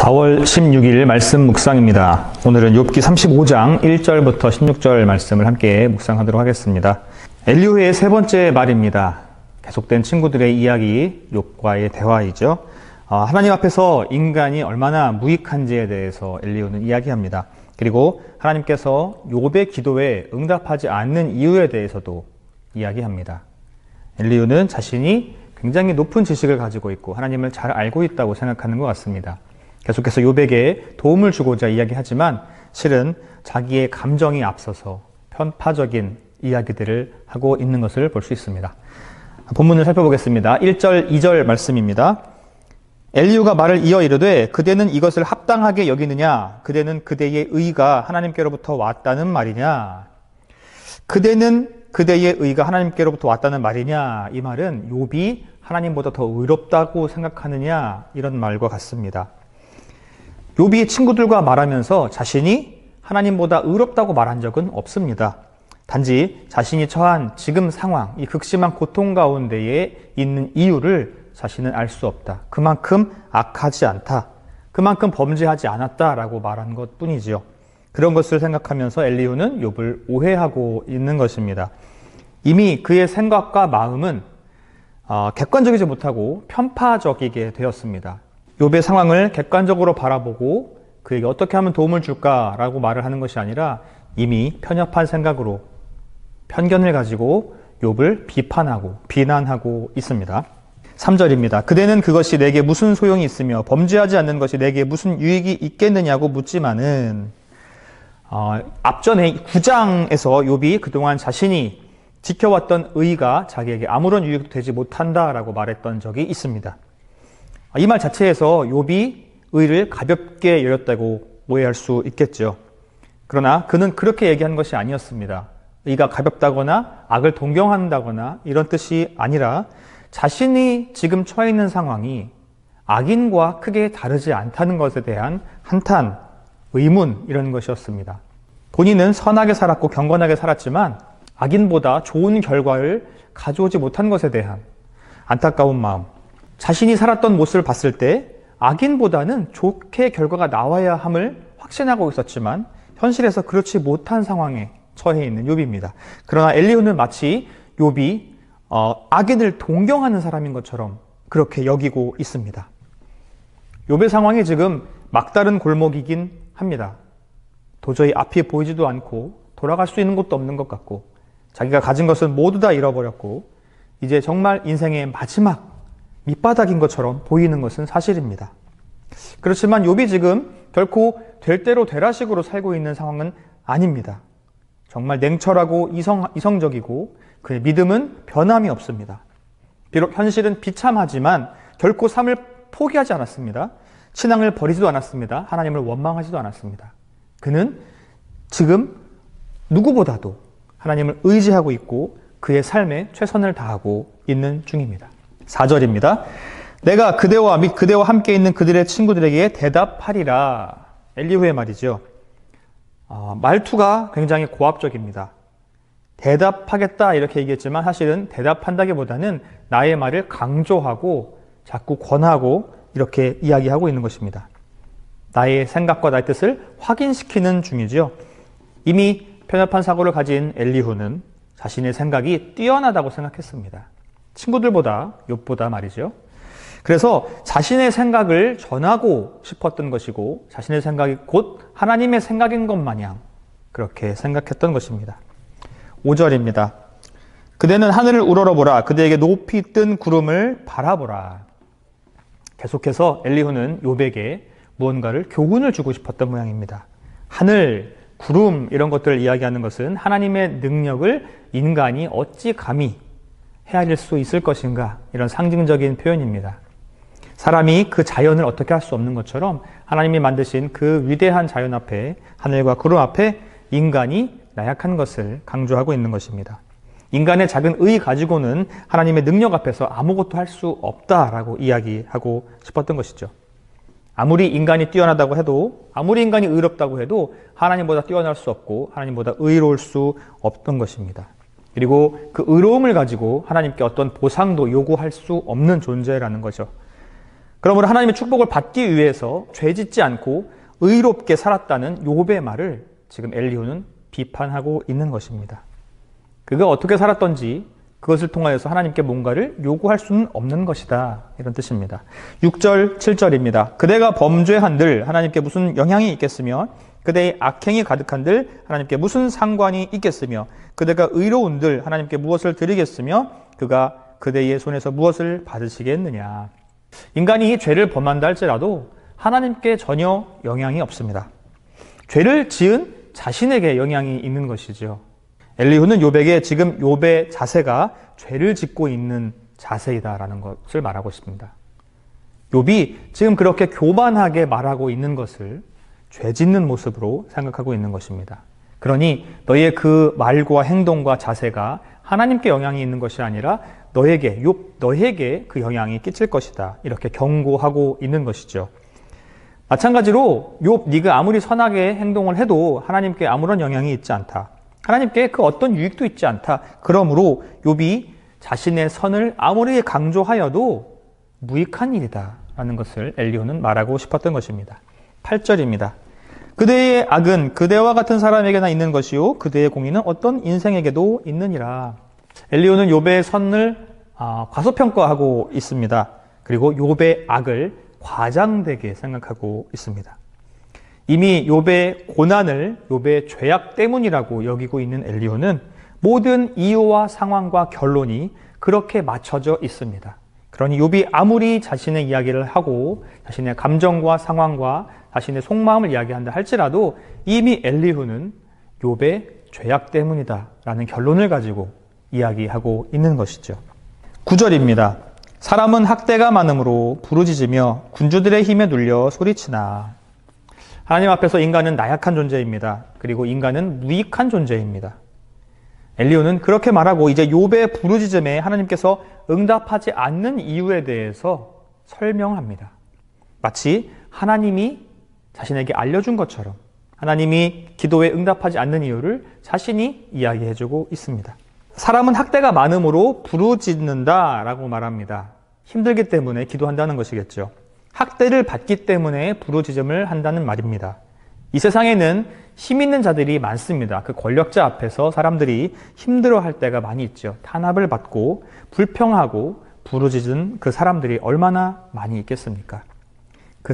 4월 16일 말씀 묵상입니다. 오늘은 욥기 35장 1절부터 16절 말씀을 함께 묵상하도록 하겠습니다. 엘리후의 세 번째 말입니다. 계속된 친구들의 이야기, 욥과의 대화이죠. 하나님 앞에서 인간이 얼마나 무익한지에 대해서 엘리후는 이야기합니다. 그리고 하나님께서 욥의 기도에 응답하지 않는 이유에 대해서도 이야기합니다. 엘리후는 자신이 굉장히 높은 지식을 가지고 있고 하나님을 잘 알고 있다고 생각하는 것 같습니다. 계속해서 욥에게 도움을 주고자 이야기하지만 실은 자기의 감정이 앞서서 편파적인 이야기들을 하고 있는 것을 볼 수 있습니다. 본문을 살펴보겠습니다. 1절, 2절 말씀입니다. 엘리후가 말을 이어 이르되 그대는 이것을 합당하게 여기느냐? 그대는 그대의 의가 하나님께로부터 왔다는 말이냐? 그대는 그대의 의가 하나님께로부터 왔다는 말이냐? 이 말은 욥이 하나님보다 더 의롭다고 생각하느냐? 이런 말과 같습니다. 욥이 친구들과 말하면서 자신이 하나님보다 의롭다고 말한 적은 없습니다. 단지 자신이 처한 지금 상황, 이 극심한 고통 가운데에 있는 이유를 자신은 알 수 없다. 그만큼 악하지 않다. 그만큼 범죄하지 않았다라고 말한 것 뿐이지요. 그런 것을 생각하면서 엘리후는 욥을 오해하고 있는 것입니다. 이미 그의 생각과 마음은 객관적이지 못하고 편파적이게 되었습니다. 욥의 상황을 객관적으로 바라보고 그에게 어떻게 하면 도움을 줄까라고 말을 하는 것이 아니라 이미 편협한 생각으로 편견을 가지고 욥을 비판하고 비난하고 있습니다. 3절입니다. 그대는 그것이 내게 무슨 소용이 있으며 범죄하지 않는 것이 내게 무슨 유익이 있겠느냐고 묻지만은 앞전에 9장에서 욥이 그동안 자신이 지켜왔던 의가 자기에게 아무런 유익도 되지 못한다라고 말했던 적이 있습니다. 이 말 자체에서 욥이 의를 가볍게 여겼다고 오해할 수 있겠죠. 그러나 그는 그렇게 얘기한 것이 아니었습니다. 의가 가볍다거나 악을 동경한다거나 이런 뜻이 아니라 자신이 지금 처해 있는 상황이 악인과 크게 다르지 않다는 것에 대한 한탄, 의문 이런 것이었습니다. 본인은 선하게 살았고 경건하게 살았지만 악인보다 좋은 결과를 가져오지 못한 것에 대한 안타까운 마음, 자신이 살았던 모습을 봤을 때 악인보다는 좋게 결과가 나와야 함을 확신하고 있었지만 현실에서 그렇지 못한 상황에 처해 있는 욥입니다. 그러나 엘리후는 마치 욥이 악인을 동경하는 사람인 것처럼 그렇게 여기고 있습니다. 욥의 상황이 지금 막다른 골목이긴 합니다. 도저히 앞이 보이지도 않고 돌아갈 수 있는 곳도 없는 것 같고 자기가 가진 것은 모두 다 잃어버렸고 이제 정말 인생의 마지막 밑바닥인 것처럼 보이는 것은 사실입니다. 그렇지만 욥이 지금 결코 될 대로 되라식으로 살고 있는 상황은 아닙니다. 정말 냉철하고 이성적이고 그의 믿음은 변함이 없습니다. 비록 현실은 비참하지만 결코 삶을 포기하지 않았습니다. 신앙을 버리지도 않았습니다. 하나님을 원망하지도 않았습니다. 그는 지금 누구보다도 하나님을 의지하고 있고 그의 삶에 최선을 다하고 있는 중입니다. 4절입니다. 내가 그대와 및 그대와 함께 있는 그들의 친구들에게 대답하리라. 엘리후의 말이죠. 말투가 굉장히 고압적입니다. 대답하겠다 이렇게 얘기했지만 사실은 대답한다기보다는 나의 말을 강조하고 자꾸 권하고 이렇게 이야기하고 있는 것입니다. 나의 생각과 나의 뜻을 확인시키는 중이죠. 이미 편협한 사고를 가진 엘리후는 자신의 생각이 뛰어나다고 생각했습니다. 친구들보다, 욥보다 말이죠. 그래서 자신의 생각을 전하고 싶었던 것이고 자신의 생각이 곧 하나님의 생각인 것 마냥 그렇게 생각했던 것입니다. 5절입니다. 그대는 하늘을 우러러보라. 그대에게 높이 뜬 구름을 바라보라. 계속해서 엘리후는 욥에게 무언가를 교훈을 주고 싶었던 모양입니다. 하늘, 구름 이런 것들을 이야기하는 것은 하나님의 능력을 인간이 어찌 감히 헤아릴 수 있을 것인가 이런 상징적인 표현입니다. 사람이 그 자연을 어떻게 할 수 없는 것처럼 하나님이 만드신 그 위대한 자연 앞에 하늘과 구름 앞에 인간이 나약한 것을 강조하고 있는 것입니다. 인간의 작은 의 가지고는 하나님의 능력 앞에서 아무것도 할 수 없다라고 이야기하고 싶었던 것이죠. 아무리 인간이 뛰어나다고 해도 아무리 인간이 의롭다고 해도 하나님보다 뛰어날 수 없고 하나님보다 의로울 수 없던 것입니다. 그리고 그 의로움을 가지고 하나님께 어떤 보상도 요구할 수 없는 존재라는 거죠. 그러므로 하나님의 축복을 받기 위해서 죄짓지 않고 의롭게 살았다는 욥의 말을 지금 엘리후는 비판하고 있는 것입니다. 그가 어떻게 살았던지 그것을 통하여서 하나님께 뭔가를 요구할 수는 없는 것이다. 이런 뜻입니다. 6절, 7절입니다. 그대가 범죄한들 하나님께 무슨 영향이 있겠으며 그대의 악행이 가득한들 하나님께 무슨 상관이 있겠으며 그대가 의로운들 하나님께 무엇을 드리겠으며 그가 그대의 손에서 무엇을 받으시겠느냐. 인간이 죄를 범한다 할지라도 하나님께 전혀 영향이 없습니다. 죄를 지은 자신에게 영향이 있는 것이죠. 엘리후는 욥에게 지금 욥의 자세가 죄를 짓고 있는 자세이다라는 것을 말하고 있습니다. 욥이 지금 그렇게 교만하게 말하고 있는 것을 죄 짓는 모습으로 생각하고 있는 것입니다. 그러니 너의 그 말과 행동과 자세가 하나님께 영향이 있는 것이 아니라 너에게 그 영향이 끼칠 것이다. 이렇게 경고하고 있는 것이죠. 마찬가지로 욥 네가 아무리 선하게 행동을 해도 하나님께 아무런 영향이 있지 않다. 하나님께 그 어떤 유익도 있지 않다. 그러므로 욥이 자신의 선을 아무리 강조하여도 무익한 일이다 라는 것을 엘리후는 말하고 싶었던 것입니다. 8절입니다. 그대의 악은 그대와 같은 사람에게나 있는 것이요 그대의 공의는 어떤 인생에게도 있느니라. 엘리후는 욥의 선을 과소평가하고 있습니다. 그리고 욥의 악을 과장되게 생각하고 있습니다. 이미 욥의 고난을 욥의 죄악 때문이라고 여기고 있는 엘리후는 모든 이유와 상황과 결론이 그렇게 맞춰져 있습니다. 그러니 욥이 아무리 자신의 이야기를 하고 자신의 감정과 상황과 자신의 속마음을 이야기한다 할지라도 이미 엘리후는 욥의 죄악 때문이다 라는 결론을 가지고 이야기하고 있는 것이죠. 9절입니다. 사람은 학대가 많음으로 부르짖으며 군주들의 힘에 눌려 소리치나. 하나님 앞에서 인간은 나약한 존재입니다. 그리고 인간은 무익한 존재입니다. 엘리후는 그렇게 말하고 이제 욥의 부르짖음에 하나님께서 응답하지 않는 이유에 대해서 설명합니다. 마치 하나님이 자신에게 알려준 것처럼 하나님이 기도에 응답하지 않는 이유를 자신이 이야기해주고 있습니다. 사람은 학대가 많음으로 부르짖는다라고 말합니다. 힘들기 때문에 기도한다는 것이겠죠. 학대를 받기 때문에 부르짖음을 한다는 말입니다. 이 세상에는 힘 있는 자들이 많습니다. 그 권력자 앞에서 사람들이 힘들어할 때가 많이 있죠. 탄압을 받고 불평하고 부르짖은 그 사람들이 얼마나 많이 있겠습니까? 그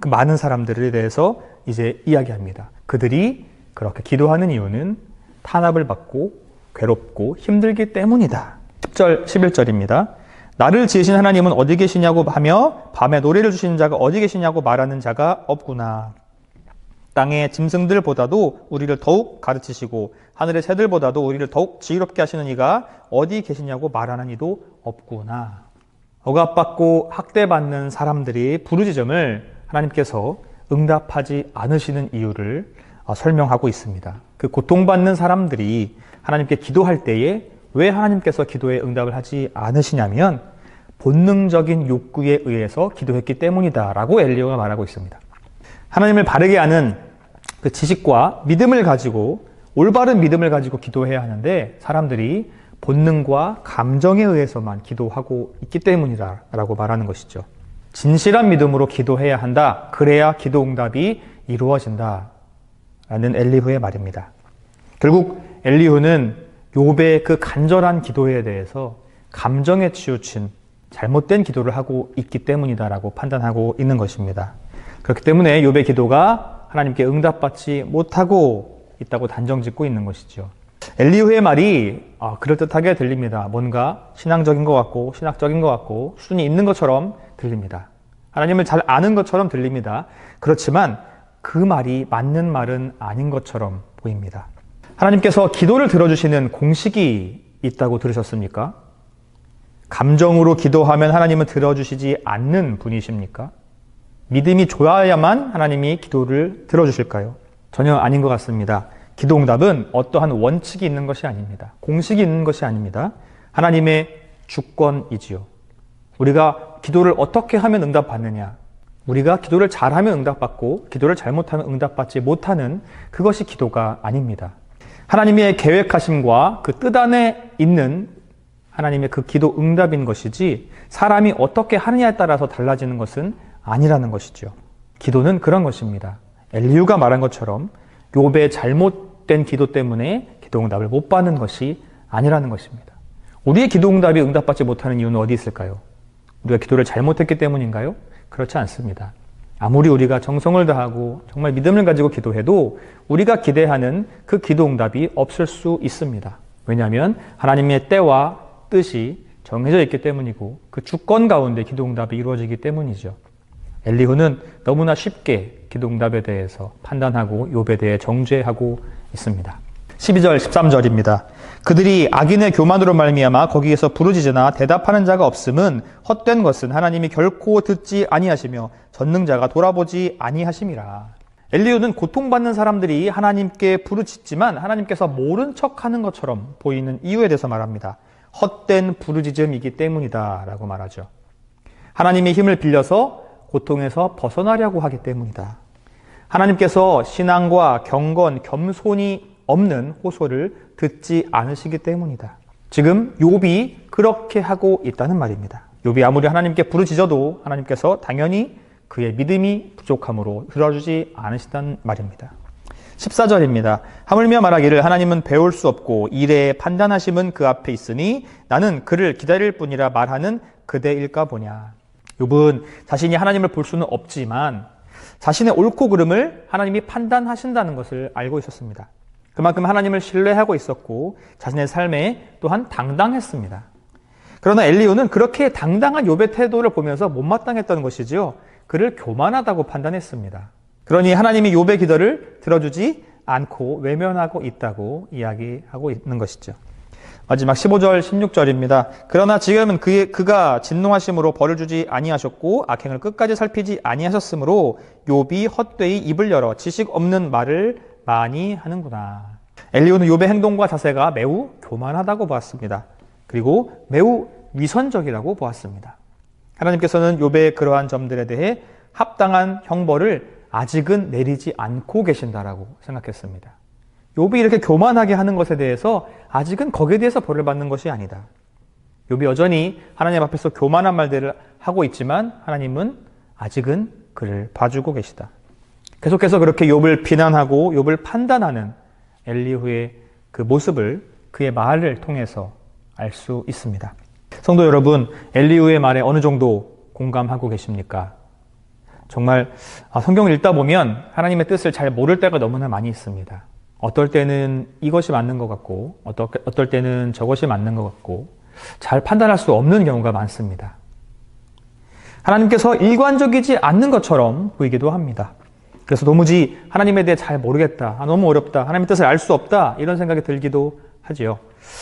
많은 사람들에 대해서 이제 이야기합니다. 그들이 그렇게 기도하는 이유는 탄압을 받고 괴롭고 힘들기 때문이다. 10절, 11절입니다. 나를 지으신 하나님은 어디 계시냐고 하며 밤에 노래를 주시는 자가 어디 계시냐고 말하는 자가 없구나. 땅의 짐승들보다도 우리를 더욱 가르치시고 하늘의 새들보다도 우리를 더욱 지혜롭게 하시는 이가 어디 계시냐고 말하는 이도 없구나. 억압받고 학대받는 사람들이 부르짖음을 하나님께서 응답하지 않으시는 이유를 설명하고 있습니다. 그 고통받는 사람들이 하나님께 기도할 때에 왜 하나님께서 기도에 응답을 하지 않으시냐면 본능적인 욕구에 의해서 기도했기 때문이다라고 엘리후가 말하고 있습니다. 하나님을 바르게 아는 그 지식과 믿음을 가지고 올바른 믿음을 가지고 기도해야 하는데 사람들이 본능과 감정에 의해서만 기도하고 있기 때문이다라고 말하는 것이죠. 진실한 믿음으로 기도해야 한다. 그래야 기도 응답이 이루어진다. 라는 엘리후의 말입니다. 결국 엘리후는 욥의 그 간절한 기도에 대해서 감정에 치우친 잘못된 기도를 하고 있기 때문이다라고 판단하고 있는 것입니다. 그렇기 때문에 욥의 기도가 하나님께 응답받지 못하고 있다고 단정짓고 있는 것이죠. 엘리후의 말이 그럴듯하게 들립니다. 뭔가 신앙적인 것 같고 신학적인 것 같고 수준이 있는 것처럼 들립니다. 하나님을 잘 아는 것처럼 들립니다. 그렇지만 그 말이 맞는 말은 아닌 것처럼 보입니다. 하나님께서 기도를 들어주시는 공식이 있다고 들으셨습니까? 감정으로 기도하면 하나님은 들어주시지 않는 분이십니까? 믿음이 좋아야만 하나님이 기도를 들어주실까요? 전혀 아닌 것 같습니다. 기도 응답은 어떠한 원칙이 있는 것이 아닙니다. 공식이 있는 것이 아닙니다. 하나님의 주권이지요. 우리가 기도를 어떻게 하면 응답받느냐? 우리가 기도를 잘하면 응답받고 기도를 잘못하면 응답받지 못하는 그것이 기도가 아닙니다. 하나님의 계획하심과 그 뜻 안에 있는 하나님의 그 기도 응답인 것이지 사람이 어떻게 하느냐에 따라서 달라지는 것은 아니라는 것이죠. 기도는 그런 것입니다. 엘리후가 말한 것처럼 욥의 잘못된 기도 때문에 기도 응답을 못 받는 것이 아니라는 것입니다. 우리의 기도 응답이 응답받지 못하는 이유는 어디 있을까요? 우리가 기도를 잘못했기 때문인가요? 그렇지 않습니다. 아무리 우리가 정성을 다하고 정말 믿음을 가지고 기도해도 우리가 기대하는 그 기도 응답이 없을 수 있습니다. 왜냐하면 하나님의 때와 뜻이 정해져 있기 때문이고 그 주권 가운데 기도 응답이 이루어지기 때문이죠. 엘리후는 너무나 쉽게 기도 응답에 대해서 판단하고 욥에 대해 정죄하고 있습니다. 12절, 13절입니다. 그들이 악인의 교만으로 말미암아 거기에서 부르짖으나 대답하는 자가 없음은 헛된 것은 하나님이 결코 듣지 아니하시며 전능자가 돌아보지 아니하심이라. 엘리후는 고통받는 사람들이 하나님께 부르짖지만 하나님께서 모른 척하는 것처럼 보이는 이유에 대해서 말합니다. 헛된 부르짖음이기 때문이다 라고 말하죠. 하나님의 힘을 빌려서 고통에서 벗어나려고 하기 때문이다. 하나님께서 신앙과 경건, 겸손이 없는 호소를 듣지 않으시기 때문이다. 지금 욥이 그렇게 하고 있다는 말입니다. 욥이 아무리 하나님께 부르짖어도 하나님께서 당연히 그의 믿음이 부족함으로 들어주지 않으시단 말입니다. 14절입니다. 하물며 말하기를 하나님은 배울 수 없고 이래의 판단하심은 그 앞에 있으니 나는 그를 기다릴 뿐이라 말하는 그대일까 보냐. 욥은 자신이 하나님을 볼 수는 없지만 자신의 옳고 그름을 하나님이 판단하신다는 것을 알고 있었습니다. 그만큼 하나님을 신뢰하고 있었고 자신의 삶에 또한 당당했습니다. 그러나 엘리후는 그렇게 당당한 욥의 태도를 보면서 못마땅했던 것이지요. 그를 교만하다고 판단했습니다. 그러니 하나님이 욥의 기도를 들어주지 않고 외면하고 있다고 이야기하고 있는 것이죠. 마지막 15절, 16절입니다. 그러나 지금은 그가 진노하심으로 벌을 주지 아니하셨고 악행을 끝까지 살피지 아니하셨으므로 욥이 헛되이 입을 열어 지식 없는 말을 많이 하는구나. 엘리후는 욥의 행동과 자세가 매우 교만하다고 보았습니다. 그리고 매우 위선적이라고 보았습니다. 하나님께서는 욥의 그러한 점들에 대해 합당한 형벌을 아직은 내리지 않고 계신다라고 생각했습니다. 욥이 이렇게 교만하게 하는 것에 대해서 아직은 거기에 대해서 벌을 받는 것이 아니다. 욥이 여전히 하나님 앞에서 교만한 말들을 하고 있지만 하나님은 아직은 그를 봐주고 계시다. 계속해서 그렇게 욥을 비난하고 욥을 판단하는 엘리후의 그 모습을 그의 말을 통해서 알 수 있습니다. 성도 여러분, 엘리후의 말에 어느 정도 공감하고 계십니까? 정말 성경을 읽다 보면 하나님의 뜻을 잘 모를 때가 너무나 많이 있습니다. 어떨 때는 이것이 맞는 것 같고 어떨 때는 저것이 맞는 것 같고 잘 판단할 수 없는 경우가 많습니다. 하나님께서 일관적이지 않는 것처럼 보이기도 합니다. 그래서 도무지 하나님에 대해 잘 모르겠다, 너무 어렵다, 하나님의 뜻을 알 수 없다 이런 생각이 들기도 하지요.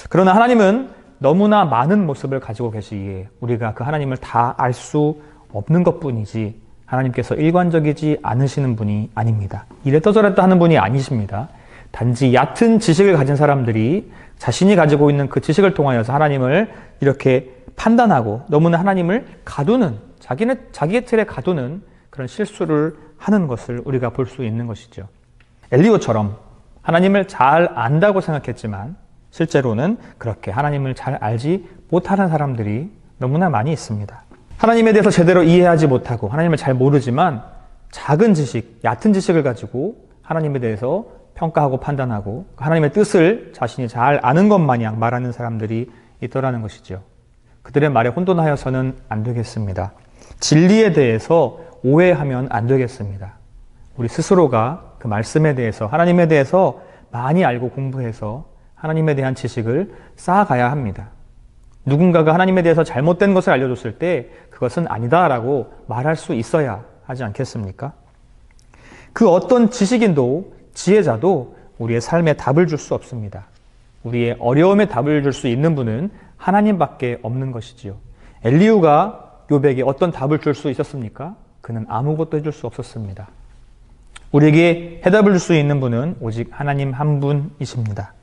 그러나 하나님은 너무나 많은 모습을 가지고 계시기에 우리가 그 하나님을 다 알 수 없는 것뿐이지 하나님께서 일관적이지 않으시는 분이 아닙니다. 이랬다 저랬다 하는 분이 아니십니다. 단지 얕은 지식을 가진 사람들이 자신이 가지고 있는 그 지식을 통하여서 하나님을 이렇게 판단하고 너무나 하나님을 가두는, 자기의 틀에 가두는 그런 실수를 하는 것을 우리가 볼 수 있는 것이죠. 엘리후처럼 하나님을 잘 안다고 생각했지만 실제로는 그렇게 하나님을 잘 알지 못하는 사람들이 너무나 많이 있습니다. 하나님에 대해서 제대로 이해하지 못하고 하나님을 잘 모르지만 작은 지식, 얕은 지식을 가지고 하나님에 대해서 평가하고 판단하고 하나님의 뜻을 자신이 잘 아는 것 마냥 말하는 사람들이 있더라는 것이죠. 그들의 말에 혼돈하여서는 안 되겠습니다. 진리에 대해서 오해하면 안 되겠습니다. 우리 스스로가 그 말씀에 대해서 하나님에 대해서 많이 알고 공부해서 하나님에 대한 지식을 쌓아가야 합니다. 누군가가 하나님에 대해서 잘못된 것을 알려줬을 때 그것은 아니다라고 말할 수 있어야 하지 않겠습니까? 그 어떤 지식인도 지혜자도 우리의 삶에 답을 줄 수 없습니다. 우리의 어려움에 답을 줄 수 있는 분은 하나님밖에 없는 것이지요. 엘리후가 욥에게 어떤 답을 줄 수 있었습니까? 그는 아무것도 해줄 수 없었습니다. 우리에게 해답을 줄 수 있는 분은 오직 하나님 한 분이십니다.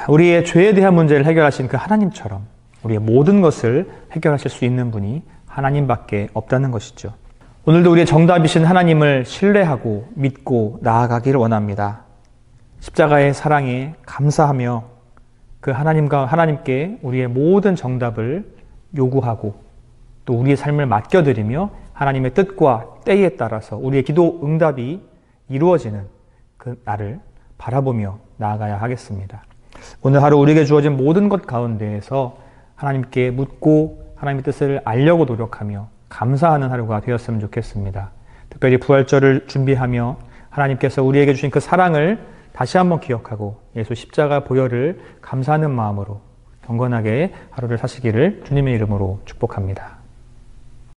우리의 죄에 대한 문제를 해결하신 그 하나님처럼 우리의 모든 것을 해결하실 수 있는 분이 하나님밖에 없다는 것이죠. 오늘도 우리의 정답이신 하나님을 신뢰하고 믿고 나아가기를 원합니다. 십자가의 사랑에 감사하며 그 하나님께 우리의 모든 정답을 요구하고 또 우리의 삶을 맡겨드리며 하나님의 뜻과 때에 따라서 우리의 기도 응답이 이루어지는 그 날을 바라보며 나아가야 하겠습니다. 오늘 하루 우리에게 주어진 모든 것 가운데에서 하나님께 묻고 하나님의 뜻을 알려고 노력하며 감사하는 하루가 되었으면 좋겠습니다. 특별히 부활절을 준비하며 하나님께서 우리에게 주신 그 사랑을 다시 한번 기억하고 예수 십자가 보혈을 감사하는 마음으로 경건하게 하루를 사시기를 주님의 이름으로 축복합니다.